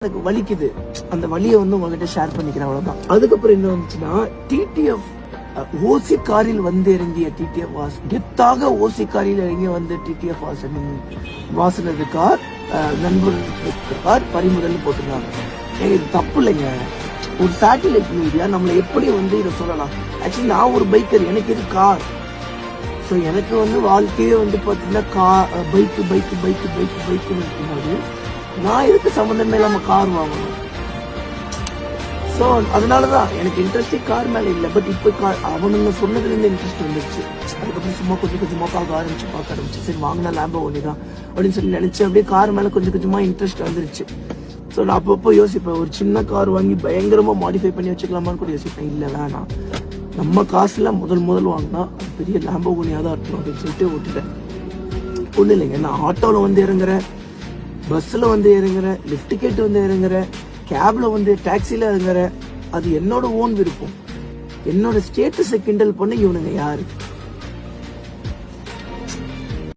எனக்கு வலிக்குது, அந்த வலியை வந்து உங்ககிட்ட ஷேர் பண்ணிக்கிறேன், அவ்வளவுதான். அதுக்கப்புறம் என்ன வந்துச்சுன்னா, டிடிஎஃப் ஓசி காரில் வந்து இறங்கிய டிடிஎஃப் வாசன், கெத்தாக ஓசி காரில் இறங்கி வந்து டிடிஎஃப் வாசனது கார் நண்பர் கார் பறிமுதல் போட்டுருக்காங்க. இது தப்பு இல்லைங்க. ஒரு சேட்டலைட் மீடியா நம்மளை எப்படி வந்து இதை சொல்லலாம்? ஆக்சுவலி நான் ஒரு பைக்கர், எனக்கு இது கார். ஸோ எனக்கு வந்து வாழ்க்கையே வந்து பார்த்தீங்கன்னா bike bike bike bike bike இருக்கும்போது நான் எதுக்கு சம்மந்தமே இல்லாமல் கார் வாங்கணும்? ஸோ அதனாலதான் எனக்கு இன்ட்ரெஸ்டே கார் மேலே இல்லை. பட் இப்போ அவனுங்க சொன்னதுலேருந்து இன்ட்ரெஸ்ட் வந்துருச்சு. அதுக்கப்புறம் சும்மா கொஞ்சம் கொஞ்சமாக பார்க்க ஆரம்பிச்சு. சரி வாங்கினா லேம்பர்கினி தான் அப்படின்னு சொல்லி நினைச்சு அப்படியே கார் மேலே கொஞ்சம் கொஞ்சமாக இன்ட்ரெஸ்ட் வந்துருச்சு. ஸோ நான் அப்பப்போ யோசிப்பேன், ஒரு சின்ன கார் வாங்கி பயங்கரமாக மாடிஃபை பண்ணி வச்சுக்கலாமான்னு கூட யோசிப்பேன். இல்லை வேணாம், நம்ம காசுல முதல் வாங்கினா பெரிய லேம்பர்கினியாக தான் இருக்கணும் அப்படின்னு சொல்லிட்டு விட்டுட்டேன். ஒன்றும் இல்லைங்க, நான் ஆட்டோவில் வந்து இறங்குறேன், பஸ்ஸில் வந்து இறங்குறேன், லிஃப்ட் கேட்டு வந்து இறங்குறேன், கேப்ல வந்து டாக்ஸில இறங்குறேன். அது என்னோட ஓன் விருப்பம். என்னோட ஸ்டேட்டஸை கிண்டல் பண்ண இவனுங்க யாரு?